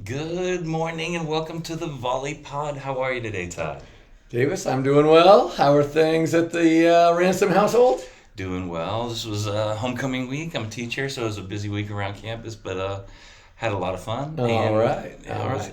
Good morning and welcome to the VolleyPod. How are you today, Todd? Davis, I'm doing well. How are things at the Ransom household? Doing well. This was homecoming week. I'm a teacher, so it was a busy week around campus, but had a lot of fun. All right.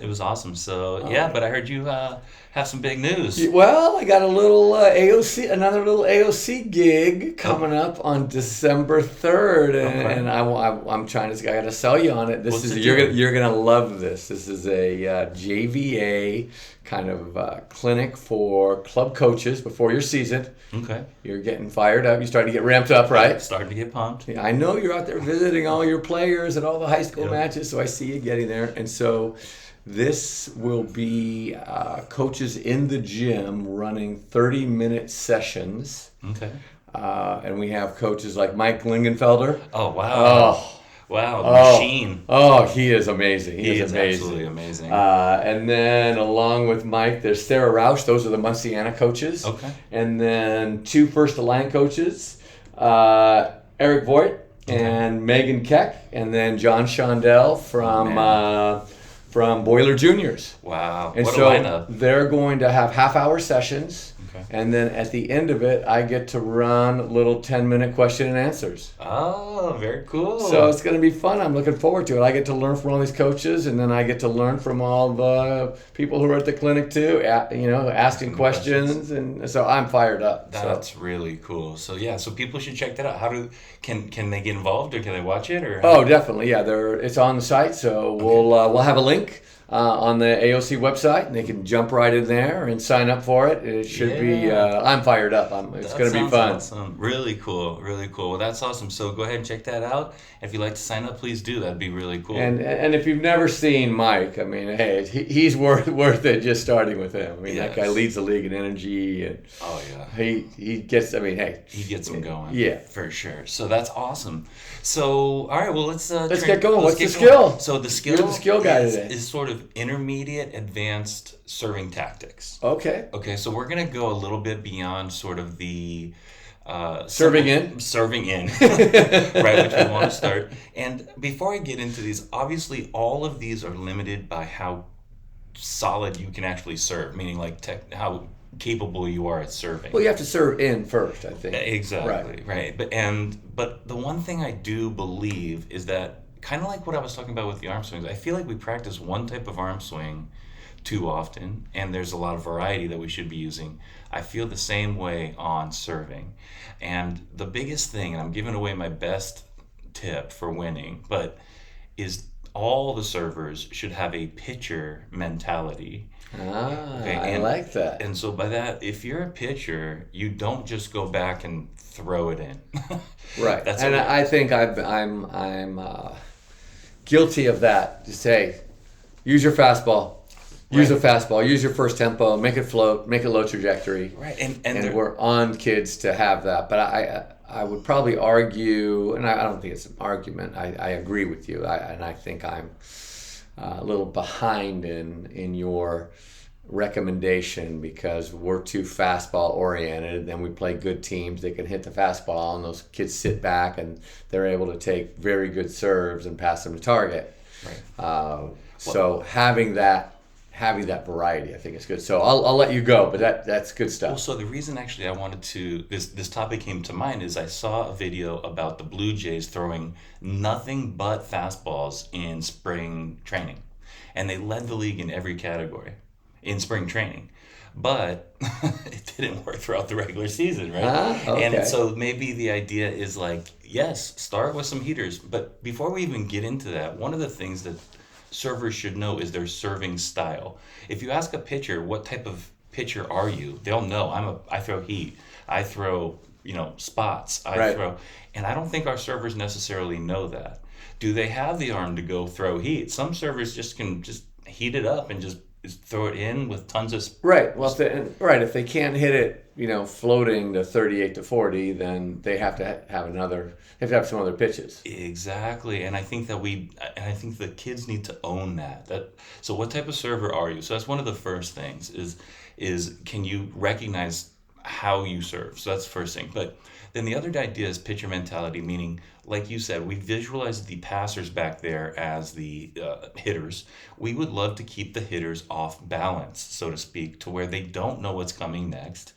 It was awesome. So, yeah, but I heard you have some big news. Well, I got a little another little AOC gig coming up on December 3rd, and I'm trying to. I got to sell you on it. You're gonna love this. This is a JVA kind of clinic for club coaches before your season. Okay. You're getting fired up. You're starting to get ramped up, right? Starting to get pumped. Yeah, I know you're out there visiting all your players at all the high school matches, so I see you getting there. And so this will be coaches in the gym running 30-minute sessions. Okay. And we have coaches like Mike Lingenfelder. Oh, wow. Wow, the machine. Oh, he is amazing. He is amazing. Absolutely amazing. And then along with Mike, there's Sarah Rausch. Those are the Munciana coaches. Okay. And then two First Alliance coaches, Eric Voigt and Megan Keck, and then John Shondell from Boiler Juniors. Wow. And what so a lineup. they're going to have half-hour sessions. Okay. And then at the end of it, I get to run little 10-minute question and answers. Oh, very cool. So it's going to be fun. I'm looking forward to it. I get to learn from all these coaches, and then I get to learn from all the people who are at the clinic too, asking questions. And so I'm fired up. That's really cool. So yeah, so people should check that out. Can they get involved, or can they watch it? Or Oh, definitely. Yeah, it's on the site. So we'll have a link on the AOC website, and they can jump right in there and sign up for it. It should be. I'm fired up. It's going to be fun. Awesome. Really cool. Really cool. Well, that's awesome. So go ahead and check that out. If you'd like to sign up, please do. That'd be really cool. And if you've never seen Mike, I mean, hey, he's worth it just starting with him. I mean, that guy leads the league in energy, and he gets. I mean, hey, he gets them going. Yeah, for sure. So that's awesome. So all right, well let's get going. What's the skill? So the skill. You're the skill guy today. Is sort of intermediate advanced serving tactics. Okay. Okay, so we're gonna go a little bit beyond sort of the serving in, right, which we want to start. And before I get into these, obviously all of these are limited by how solid you can actually serve, meaning like how capable you are at serving. Well, you have to serve in first, I think. Exactly, right. But the one thing I do believe is that, kind of like what I was talking about with the arm swings, I feel like we practice one type of arm swing too often, and there's a lot of variety that we should be using. I feel the same way on serving. And the biggest thing, and I'm giving away my best tip for winning, but is all the servers should have a pitcher mentality. I like that. And so by that, if you're a pitcher, you don't just go back and throw it in. Right. I think I'm guilty of that. Just say, use your fastball. Use a fastball. Use your first tempo. Make it float. Make it low trajectory. Right. And we're on kids to have that. But I would probably argue, and I don't think it's an argument. I agree with you. I think I'm a little behind in your recommendation, because we're too fastball oriented. Then we play good teams. They can hit the fastball, and those kids sit back and they're able to take very good serves and pass them to target. Right. So having that variety, I think is good. So I'll let you go, but that's good stuff. Well, so the reason actually I wanted to, this topic came to mind, is I saw a video about the Blue Jays throwing nothing but fastballs in spring training. And they led the league in every category in spring training. But it didn't work throughout the regular season, right? Okay. And so maybe the idea is like, yes, start with some heaters. But before we even get into that, one of the things that servers should know is their serving style. If you ask a pitcher, what type of pitcher are you? They'll know. I throw heat. I throw, spots. Throw, and I don't think our servers necessarily know that. Do they have the arm to go throw heat? Some servers just can just heat it up and just throw it in with tons of right. Well, if they can't hit it, floating to 38 to 40, then they have to have some other pitches. Exactly, and I think the kids need to own that. So what type of server are you? So that's one of the first things is can you recognize how you serve. So that's the first thing. But then the other idea is pitcher mentality, meaning, like you said, we visualize the passers back there as the hitters. We would love to keep the hitters off balance, so to speak, to where they don't know what's coming next.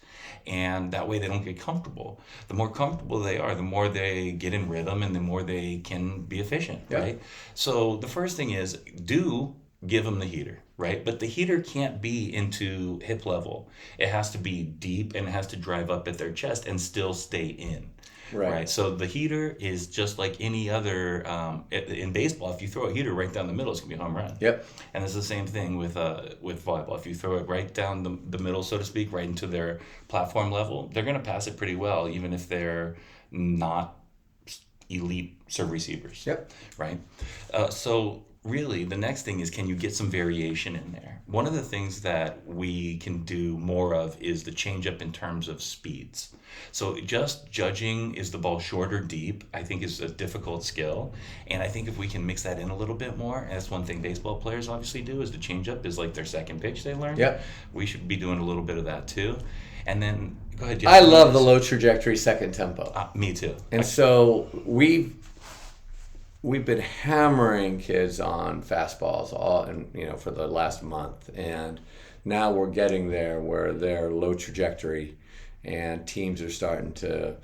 And that way they don't get comfortable. The more comfortable they are, the more they get in rhythm and the more they can be efficient, right? So the first thing is give them the heater, right? But the heater can't be into hip level. It has to be deep and it has to drive up at their chest and still stay in. Right. So the heater is just like any other, in baseball, if you throw a heater right down the middle, it's going to be a home run. And it's the same thing with volleyball. If you throw it right down the middle, so to speak, right into their platform level, they're going to pass it pretty well, even if they're not elite serve receivers. Right. So really, the next thing is, can you get some variation in there? One of the things that we can do more of is the change up in terms of speeds. So just judging, is the ball short or deep, I think is a difficult skill. And I think if we can mix that in a little bit more, and that's one thing baseball players obviously do, is the change up is like their second pitch they learn. We should be doing a little bit of that too. And then, go ahead, Jeff. I love the low trajectory second tempo. Me too. And so we've been hammering kids on fastballs for the last month, and now we're getting there where they're low trajectory, and teams are starting to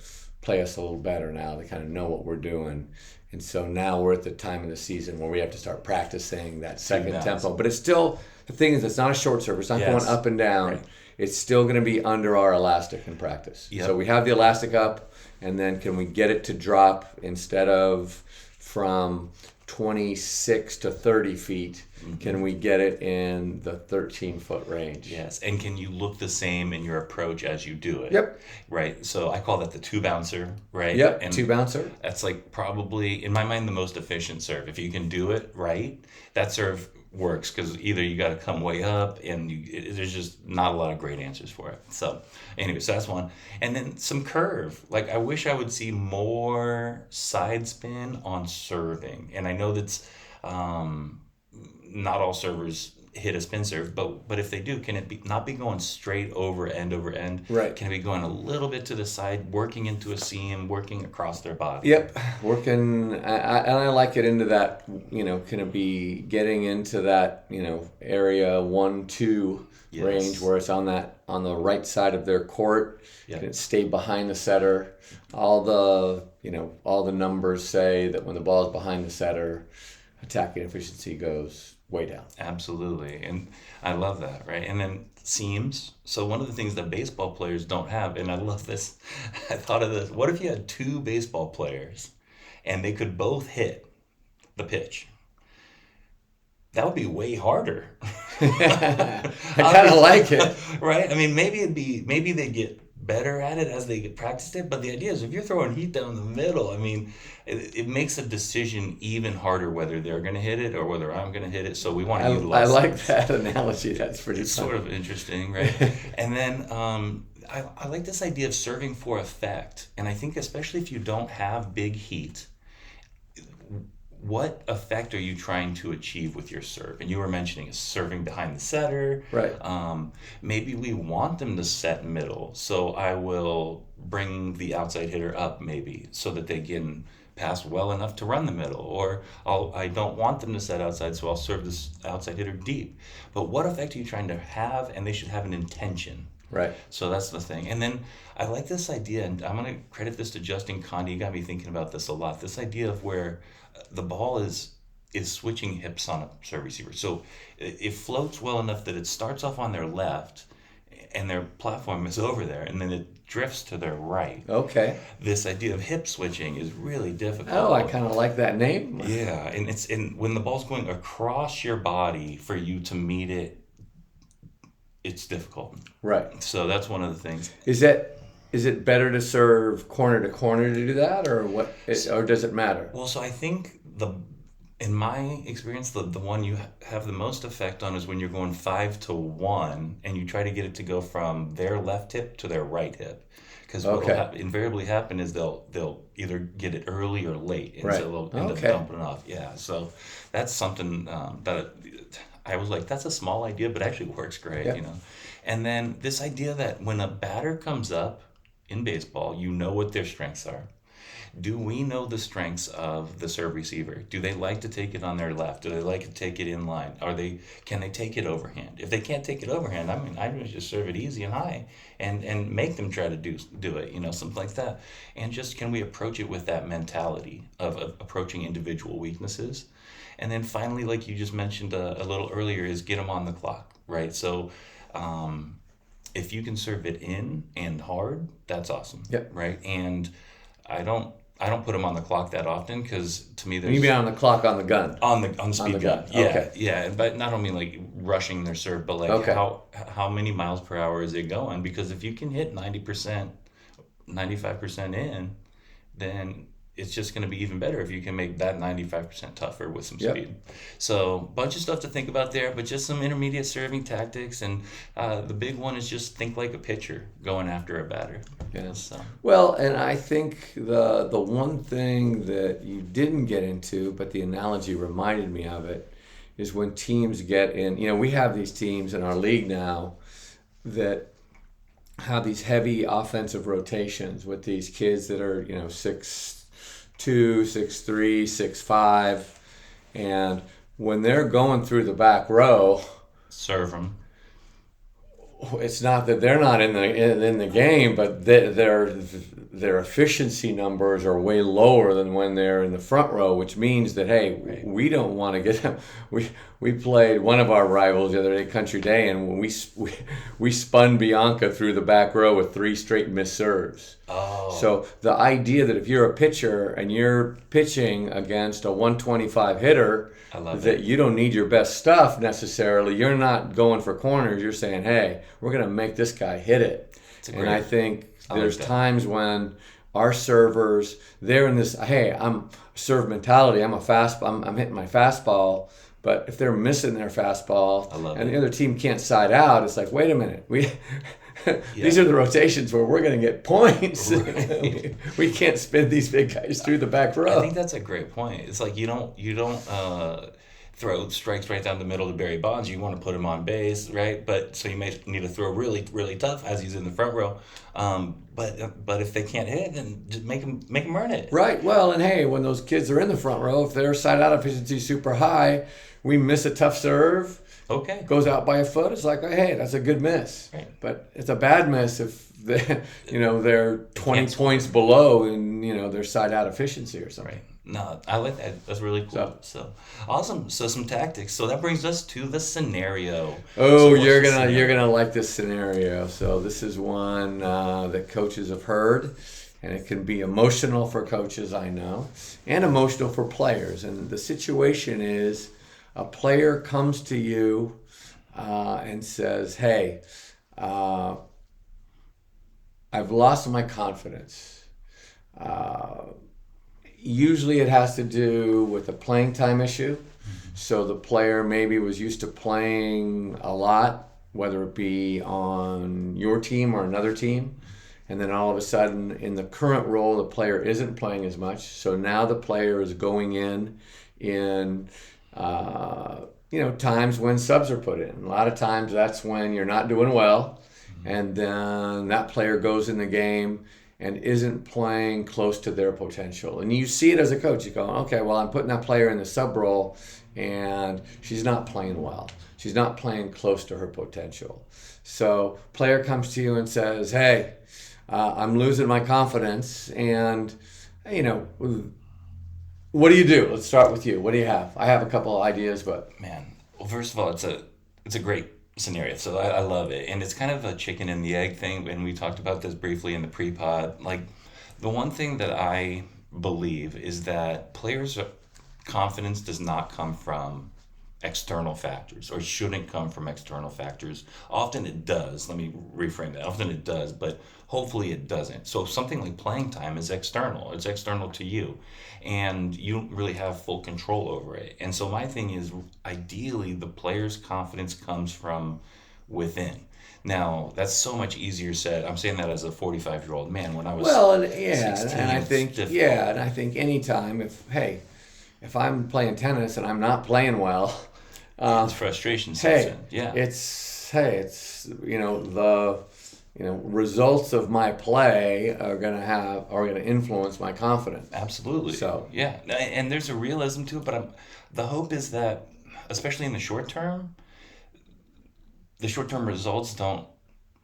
play us a little better now. They kind of know what we're doing, and so now we're at the time of the season where we have to start practicing that second tempo. But it's still, the thing is, it's not a short serve. It's not going up and down. It's still going to be under our elastic in practice. So we have the elastic up, and then can we get it to drop instead of from 26 to 30 feet, can we get it in the 13-foot range? Yes, and can you look the same in your approach as you do it? Right, so I call that the two-bouncer, right? And two-bouncer. That's like probably, in my mind, the most efficient serve. If you can do it right, that serve works, because either you got to come way up and there's just not a lot of great answers for it. So anyway, so that's one. And then some curve. Like, I wish I would see more side spin on serving. And I know that's not all servers hit a spin serve, but if they do, can it not be going straight over end? Can it be going a little bit to the side, working into a seam, working across their body? Working, and I like it into that, can it be getting into that, area 1-2 range where it's on the right side of their court? Can it stay behind the setter? All the numbers say that when the ball is behind the setter, attacking efficiency goes way down. Absolutely. And I love that, right? And then seams. So one of the things that baseball players don't have, and I love this, I thought of this, what if you had two baseball players and they could both hit the pitch? That would be way harder. I kind of like it. Right? I mean, maybe they get better at it as they get practiced it, but the idea is, if you're throwing heat down the middle, I mean, it makes a decision even harder whether they're going to hit it or whether I'm going to hit it. So we want to utilize. I like that analogy. That's pretty. It's sort of interesting, right? And then I like this idea of serving for effect, and I think especially if you don't have big heat, what effect are you trying to achieve with your serve? And you were mentioning serving behind the setter. Maybe we want them to set middle, so I will bring the outside hitter up maybe so that they can pass well enough to run the middle. Or I don't want them to set outside, so I'll serve this outside hitter deep. But what effect are you trying to have? And they should have an intention. So that's the thing. And then I like this idea, and I'm going to credit this to Justin Condi. You got me thinking about this a lot. This idea of where the ball is switching hips on a serve receiver. So it floats well enough that it starts off on their left and their platform is over there, and then it drifts to their right. This idea of hip switching is really difficult. Oh, I kind of like that name. Yeah, and when the ball's going across your body for you to meet it, it's difficult. So that's one of the things. Is it better to serve corner to corner to do that, or what? Or does it matter? Well, so I think in my experience, the one you have the most effect on is when you're going 5-1, and you try to get it to go from their left hip to their right hip. Because what will invariably happen is they'll either get it early or late, and so they'll end up dumping it off. So that's something that I was like, that's a small idea, but actually works great, Yeah. you know. And then this idea that when a batter comes up in baseball, you know what their strengths are. Do we know the strengths of the serve receiver? Do they like to take it on their left? Do they like to take it in line? Can they take it overhand? If they can't take it overhand, I mean, I would just serve it easy and high, and make them try to do it, you know, something like that. And just can we approach it with that mentality of approaching individual weaknesses? And then finally, like you just mentioned a little earlier, is get them on the clock, right? So, if you can serve it in and hard, that's awesome, Yep. right? And I don't I don't put them on the clock that often because to me there's You mean on the clock on the gun? on the speed gun. gun. Yeah, Okay. yeah. But not only like rushing their serve, but like Okay. how many miles per hour is it going? Because if you can hit 90%, 95% in, then it's just going to be even better if you can make that 95% tougher with some Yep. speed. So bunch of stuff to think about there, but just some intermediate serving tactics, and the big one is just think like a pitcher going after a batter. Yeah. So Well, and I think the one thing that you didn't get into, but the analogy reminded me of it, is when teams get in. You know, we have these teams in our league now that have these heavy offensive rotations with these kids that are, 6'2", 6'3", 6'5", and when they're going through the back row, serve them. it's not that they're not in the game, but their efficiency numbers are way lower than when they're in the front row, which means that, hey, Right. we don't want to get them. We played one of our rivals the other day, Country Day, and when we spun Bianca through the back row with 3 straight missed serves. Oh, So the idea that if you're a pitcher and you're pitching against a 125 hitter, I love that it. you don't need your best stuff necessarily. You're not going for corners. You're saying, hey, we're going to make this guy hit it. It's a And great- I think I like there's that. times when our servers, they're in this, hey, I'm serve mentality. I'm hitting my fastball. But if they're missing their fastball I love and it. the other team can't side out, it's like, wait a minute. These are the rotations where we're going to get points. Right. We can't spin these big guys through the back row. I think that's a great point. It's like you don't throw strikes right down the middle to Barry Bonds. You want to put him on base, right? But so you may need to throw really, really tough as he's in the front row. But if they can't hit, then just make them earn it. Right. Well, and hey, when those kids are in the front row, if their side out efficiency is super high, we miss a tough serve, Okay. goes out by a foot. It's like, hey, that's a good miss. Right. But it's a bad miss if they're 20 Can't points below in their side out efficiency or something. Right. No, I like that. That's really cool. So awesome. So some tactics. So that brings us to the scenario. Oh, So what's you're the gonna scenario? like this scenario. So this is one that coaches have heard, and it can be emotional for coaches, I know, and emotional for players. And the situation is, a player comes to you and says, "Hey, I've lost my confidence." Usually, it has to do with a playing time issue. So the player maybe was used to playing a lot, whether it be on your team or another team. And then all of a sudden, in the current role, the player isn't playing as much. So now the player is going in times when subs are put in. A lot of times that's when you're not doing well. And then that player goes in the game and isn't playing close to their potential. And you see it as a coach. You go, okay, well, I'm putting that player in the sub role, and she's not playing well. She's not playing close to her potential. So player comes to you and says, hey, I'm losing my confidence, and, what do you do? Let's start with you. What do you have? I have a couple of ideas, but... Man, well, first of all, it's a great scenario. So I love it, and it's kind of a chicken and the egg thing. And we talked about this briefly in the pre-pod. Like, the one thing that I believe is that players' confidence does not come from external factors, or shouldn't come from external factors. Often it does. Let me reframe that. Often it does, but hopefully it doesn't. So something like playing time is external. It's external to you, and you don't really have full control over it. And so my thing is, ideally, the player's confidence comes from within. Now, that's so much easier said. I'm saying that as a 45-year-old man. When I was 16, and I it's think difficult. anytime if I'm playing tennis and I'm not playing well, It's frustration sets Hey, in. Yeah. it's results of my play are gonna influence my confidence. Absolutely. So Yeah, and there's a realism to it, but the hope is that, especially in the short term results don't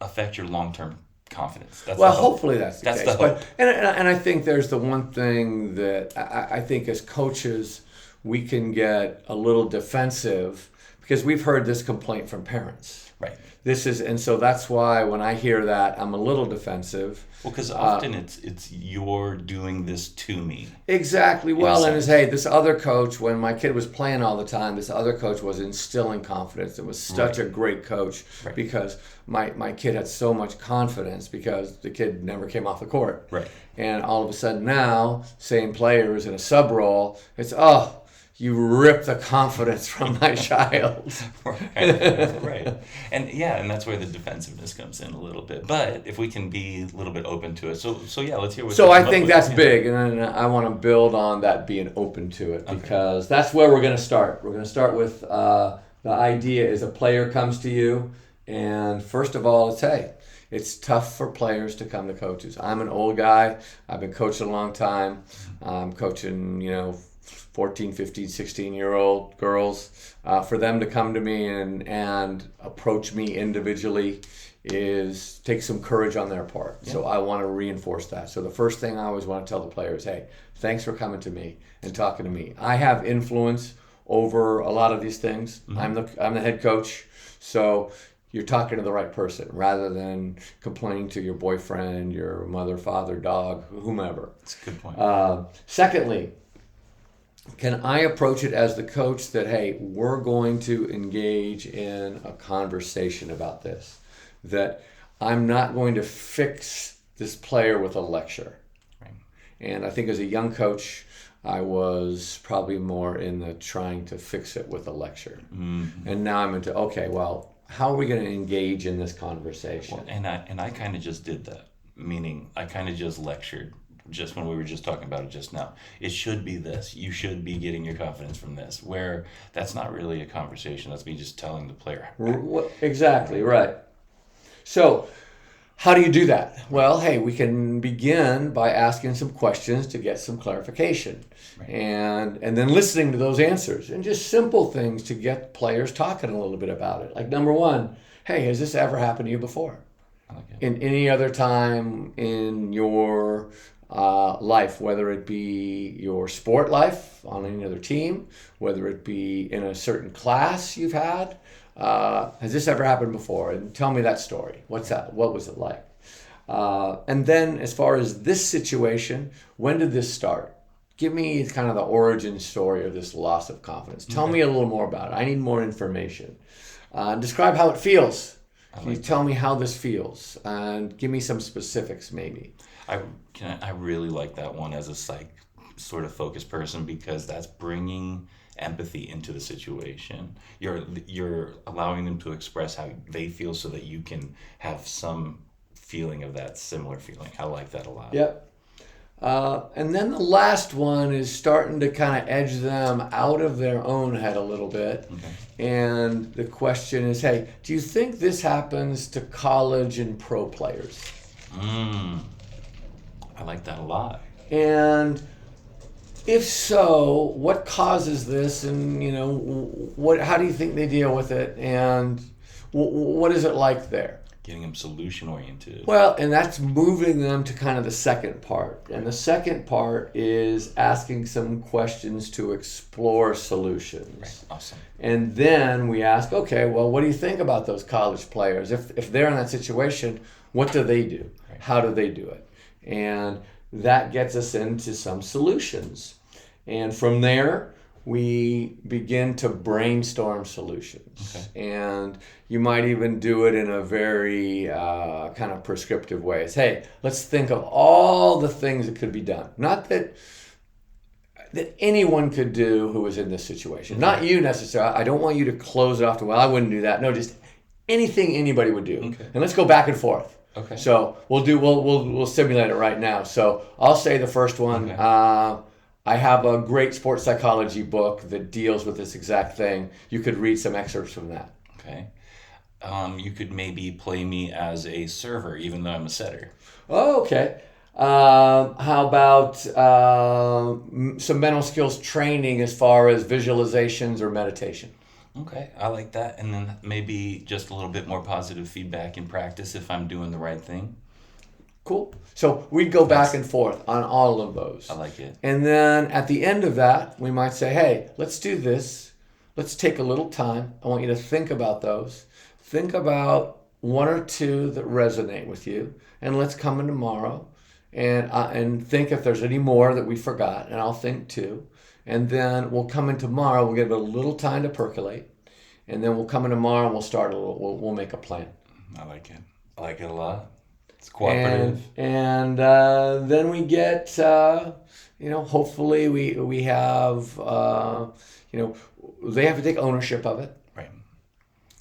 affect your long term confidence. That's well, the hope. hopefully that's the That's case. the hope. But and I think there's the one thing that I think as coaches we can get a little defensive because we've heard this complaint from parents. Right. And so that's why when I hear that I'm a little defensive. Well, because often it's you're doing this to me. Exactly. Well, and sense. hey, this other coach, when my kid was playing all the time, this other coach was instilling confidence. It was such a great coach because my kid had so much confidence because the kid never came off the court. Right. And all of a sudden now, same players in a sub role, it's, you ripped the confidence from my child. Right. And that's where the defensiveness comes in a little bit. But if we can be a little bit open to it. So yeah, let's hear what So you I come up think with. that's Yeah. big, and I want to build on that being open to it because that's where we're going to start. We're going to start with the idea is a player comes to you, and first of all, it's tough for players to come to coaches. I'm an old guy. I've been coaching a long time. I'm coaching, 14, 15, 16-year-old girls. For them to come to me and approach me individually take some courage on their part. Yeah. So I want to reinforce that. So the first thing I always want to tell the players, hey, thanks for coming to me and talking to me. I have influence over a lot of these things. Mm-hmm. I'm the head coach. So you're talking to the right person rather than complaining to your boyfriend, your mother, father, dog, whomever. That's a good point. Secondly, can I approach it as the coach that, hey, we're going to engage in a conversation about this, that I'm not going to fix this player with a lecture. Right. And I think as a young coach, I was probably more in the trying to fix it with a lecture. Mm-hmm. And now I'm into, how are we going to engage in this conversation? Well, and I kind of just did that, meaning I kind of just lectured just when we were just talking about it just now. It should be this. You should be getting your confidence from this, where that's not really a conversation. That's me just telling the player. Exactly, right. So how do you do that? Well, hey, we can begin by asking some questions to get some clarification. Right. And then listening to those answers and just simple things to get players talking a little bit about it. Like number one, hey, has this ever happened to you before? I like it. In any other time in your life, whether it be your sport life on any other team, whether it be in a certain class you've had, has this ever happened before? And tell me that story. What's that? What was it like? And then as far as this situation, when did this start? Give me kind of the origin story of this loss of confidence. Tell me a little more about it. I need more information. Describe how it feels. Can you tell me how this feels? And give me some specifics maybe. I really like that one as a psych sort of focused person because that's bringing empathy into the situation. You're allowing them to express how they feel so that you can have some feeling of that similar feeling. I like that a lot. Yep. And then the last one is starting to kind of edge them out of their own head a little bit. Okay. And the question is, hey, do you think this happens to college and pro players? I like that a lot. And if so, what causes this? And how do you think they deal with it? And what is it like there? Getting them solution oriented. Well, and that's moving them to kind of the second part. And the second part is asking some questions to explore solutions. Right. Awesome. And then we ask, okay, well, what do you think about those college players? If they're in that situation, what do they do? Right. How do they do it? And that gets us into some solutions. And from there, we begin to brainstorm solutions. Okay. And you might even do it in a very kind of prescriptive way. It's, hey, let's think of all the things that could be done. Not that anyone could do who was in this situation. Okay. Not you necessarily. I don't want you to close it off to, well, I wouldn't do that. No, just anything anybody would do. Okay. And let's go back and forth. Okay. So we'll simulate it right now. So I'll say the first one. Okay. I have a great sports psychology book that deals with this exact thing. You could read some excerpts from that. Okay. You could maybe play me as a server, even though I'm a setter. Oh, okay. How about some mental skills training as far as visualizations or meditation? Okay, I like that. And then maybe just a little bit more positive feedback in practice if I'm doing the right thing. Cool. So we'd go back and forth on all of those. I like it. And then at the end of that, we might say, hey, let's do this. Let's take a little time. I want you to think about those. Think about one or two that resonate with you. And let's come in tomorrow and think if there's any more that we forgot. And I'll think too. And then we'll come in tomorrow. We'll give it a little time to percolate. And then we'll come in tomorrow and we'll start we'll make a plan. I like it. I like it a lot. It's cooperative. And then we get, hopefully we have, they have to take ownership of it. Right.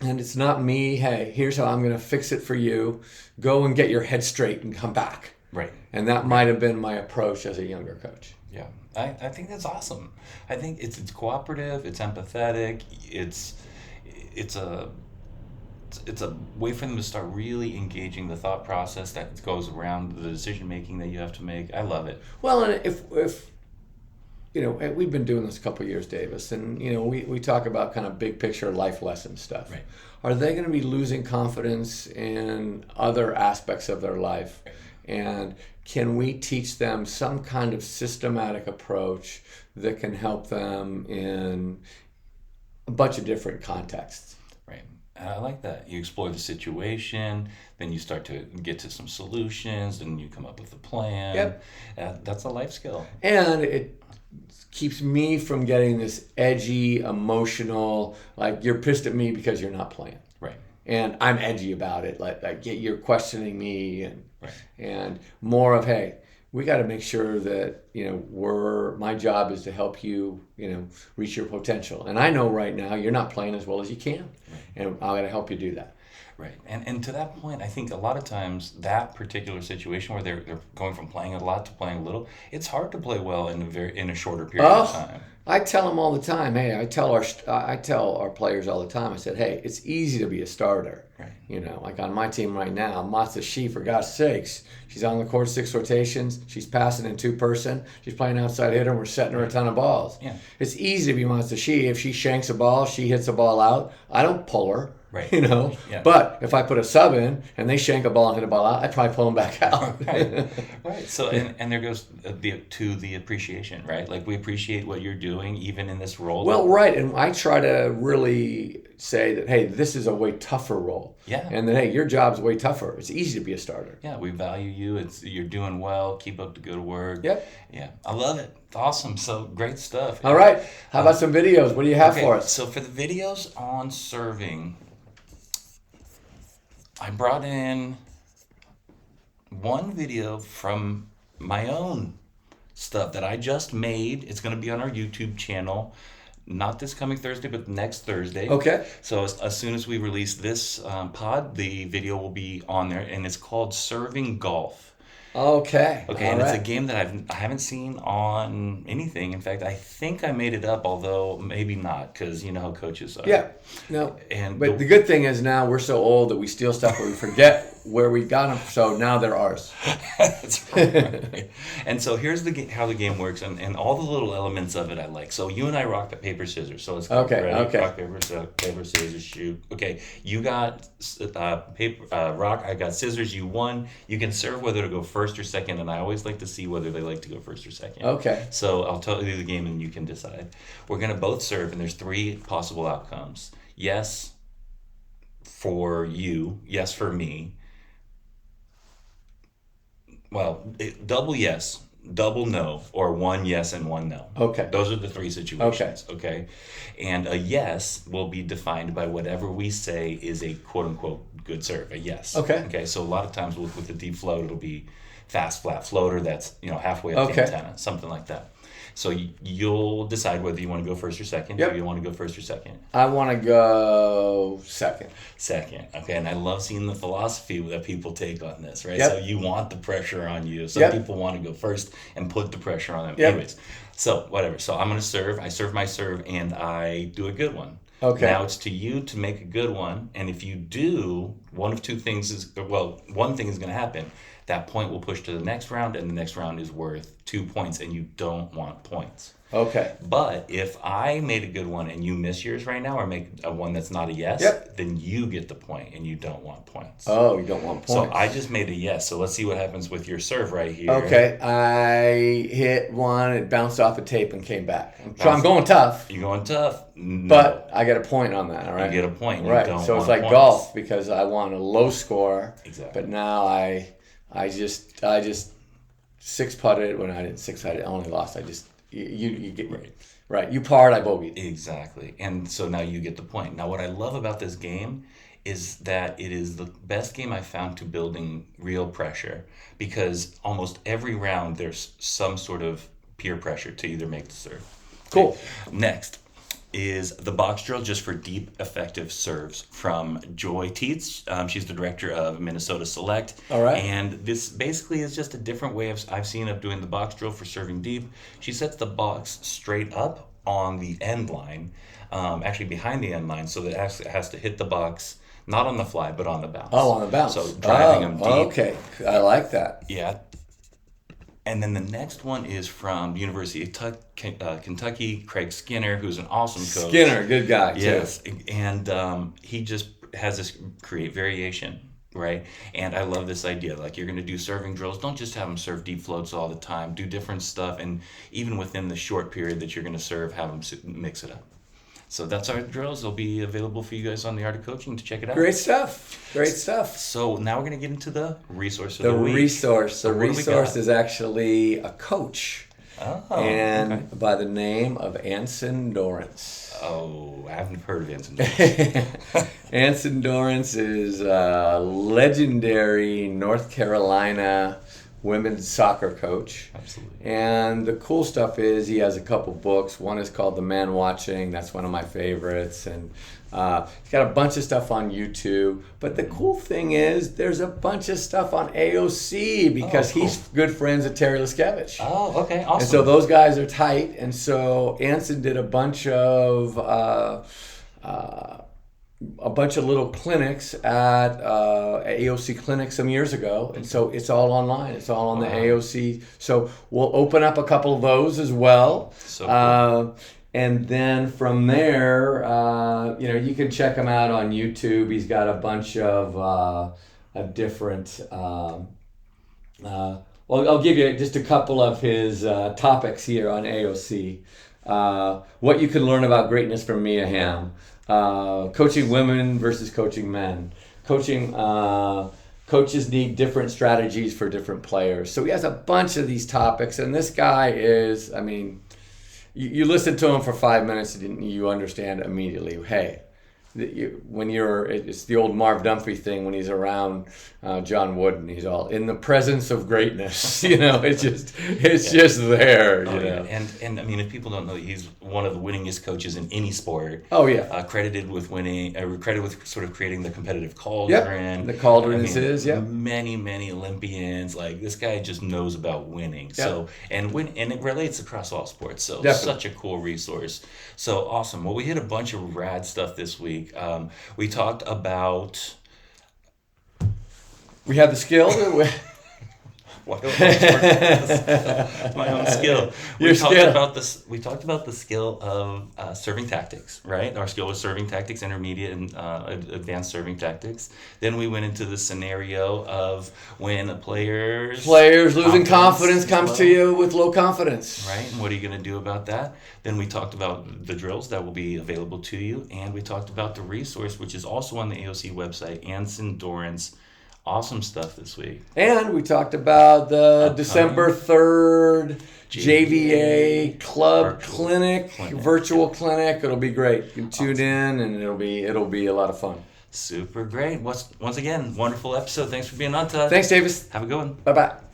And it's not me, hey, here's how I'm going to fix it for you. Go and get your head straight and come back. Right. And that might have been my approach as a younger coach. Yeah. I think that's awesome. I think it's cooperative, it's empathetic, it's a way for them to start really engaging the thought process that goes around the decision making that you have to make. I love it. Well, and if we've been doing this a couple of years, Davis, and we talk about kind of big picture life lesson stuff. Right. Are they going to be losing confidence in other aspects of their life? Right. And can we teach them some kind of systematic approach that can help them in a bunch of different contexts? Right. I like that. You explore the situation, then you start to get to some solutions, then you come up with a plan. Yep. That's a life skill. And it keeps me from getting this edgy, emotional, like you're pissed at me because you're not playing. Right. And I'm edgy about it. Like you're questioning me and Right. and more of, hey, we got to make sure that my job is to help you reach your potential. And I know right now you're not playing as well as you can, Right. and I got to help you do that. Right. And to that point, I think a lot of times that particular situation where they're going from playing a lot to playing a little, it's hard to play well in a shorter period of time. I tell them all the time. Hey, I tell our players all the time. I said, hey, it's easy to be a starter. Right. Like on my team right now, Matsushi, for God's sakes, she's on the court 6 rotations. She's passing in 2-person. She's playing outside hitter, and we're setting her a ton of balls. Yeah. It's easy to be Matsushi. If she shanks a ball, she hits a ball out. I don't pull her. Right. Yeah. But if I put a sub in and they shank a ball and hit a ball out, I'd probably pull them back out. Right. So and there goes the appreciation, right? Like we appreciate what you're doing even in this role. Well, right. And I try to really say that, hey, this is a way tougher role. Yeah. And then, hey, your job's way tougher. It's easy to be a starter. Yeah, we value you. You're doing well. Keep up the good work. Yep. Yeah. I love it. It's awesome. So great stuff. All right. How about some videos? What do you have for us? So for the videos on serving, I brought in one video from my own stuff that I just made. It's going to be on our YouTube channel. Not this coming Thursday, but next Thursday. Okay. So as soon as we release this pod, the video will be on there, and it's called Serving Golf. Okay. Okay, and it's a game that I haven't seen on anything. In fact, I think I made it up, although maybe not, because you know how coaches are. Yeah. No. But the good thing is now we're so old that we steal stuff, but we forget where we got them. So now they're ours. That's right. And so here's how the game works, and all the little elements of it I like. So you and I rock, paper, scissors. So let's go. Okay. Ready? Okay. Rock, paper, scissors, shoot. Okay. You got rock. I got scissors. You won. You can serve whether to go first or second, and I always like to see whether they like to go first or second. Okay. So I'll tell you the game, and you can decide. We're gonna both serve, and there's 3 possible outcomes. Yes for you. Yes for me. Well, double yes, double no, or 1 yes and 1 no. Okay. Those are the 3 situations. Okay. And a yes will be defined by whatever we say is a quote unquote good serve. A yes. Okay. Okay. So a lot of times with the deep float, it'll be fast flat floater that's halfway up the antenna, something like that. So you'll decide whether you want to go first or second. Yep. Do you want to go first or second? I want to go second. Second. Okay, and I love seeing the philosophy that people take on this, right? Yep. So you want the pressure on you. Some Yep. people want to go first and put the pressure on them. Yep. Anyways, so whatever. So I'm going to serve. I serve my serve, and I do a good one. Okay. Now it's to you to make a good one, and if you do, one of two things is, well, one thing is going to happen. That point will push to the next round, and the next round is worth 2 points, and you don't want points. Okay. But if I made a good one and you miss yours right now, or make a one that's not a yes, Yep. then you get the point, and you don't want points. Oh, you don't want points. So I just made a yes. So let's see what happens with your serve right here. Okay, I hit one, it bounced off a tape and came back. So I'm going tough, You're going tough. No. but I get a point on that, all right? You get a point. You Right, don't so it's want like points. golf because I want a low score. Exactly. But now I just six putted when I didn't six I only lost. I just you get right. You parred, I bogeyed. Exactly. And so now you get the point. Now what I love about this game is that it is the best game I've found to building real pressure, because almost every round there's some sort of peer pressure to either make the serve. Cool. Okay. Next is the box drill just for deep, effective serves from Joy Teets. She's the director of Minnesota Select. All right. And this basically is just a different way I've seen of doing the box drill for serving deep. She sets the box straight up on the end line, actually behind the end line, so that it actually has to hit the box, not on the fly, but on the bounce. Oh, on the bounce. So driving them deep. Okay, I like that. Yeah. And then the next one is from the University of Kentucky, Craig Skinner, who's an awesome coach. Skinner, good guy. too. Yes, and he just has this create variation, right? And I love this idea. Like, you're going to do serving drills. Don't just have them serve deep floats all the time. Do different stuff, and even within the short period that you're going to serve, have them mix it up. So that's our drills. They'll be available for you guys on the Art of Coaching to check it out. Great stuff. Great stuff. So now we're going to get into the resource of The the week. resource. The So what do we resource got? is actually a coach, Oh, and okay. by the name of Anson Dorrance. Oh, I haven't heard of Anson Dorrance. Anson Dorrance is a legendary North Carolina women's soccer coach. Absolutely. And the cool stuff is he has a couple books. One is called The Man Watching. That's one of my favorites. And he's got a bunch of stuff on YouTube. But the cool thing is there's a bunch of stuff on AOC because cool. he's good friends with Terry Liskevich. Oh, okay, awesome. And so those guys are tight. And so Anson did a bunch of little clinics at AOC clinic some years ago, and so it's all online. It's all on the AOC. So we'll open up a couple of those as well. So cool. And then from there, you can check him out on YouTube. He's got a bunch of different. Well, I'll give you just a couple of his topics here on AOC. What you can learn about greatness from Mia Hamm. Coaching women versus coaching men. Coaches need different strategies for different players. So he has a bunch of these topics, and this guy is, I mean, you listen to him for 5 minutes and you understand immediately, hey, it's the old Marv Dunphy thing when he's around John Wooden. He's all in the presence of greatness. It's just there. Yeah. And I mean, if people don't know, he's one of the winningest coaches in any sport. Oh yeah. Credited with sort of creating the competitive cauldron. Yep. The cauldron is his. Yeah. Many Olympians. Like, this guy just knows about winning. Yep. So and it relates across all sports. So Definitely. Such a cool resource. So awesome. Well, we hit a bunch of rad stuff this week. We talked about. We have the skill. Why don't I my own skill? We talked about the skill of serving tactics, right? Our skill was serving tactics, intermediate and advanced serving tactics. Then we went into the scenario of when a player's losing confidence comes to you with low confidence. Right, and what are you going to do about that? Then we talked about the drills that will be available to you, and we talked about the resource, which is also on the AOC website, Anson Dorrance. Awesome stuff this week. And we talked about the December 3rd JVA Club Clinic, virtual clinic. It'll be great. You can tune in, and it'll be a lot of fun. Super great. Once again, wonderful episode. Thanks for being on, Todd. Thanks, Davis. Have a good one. Bye-bye.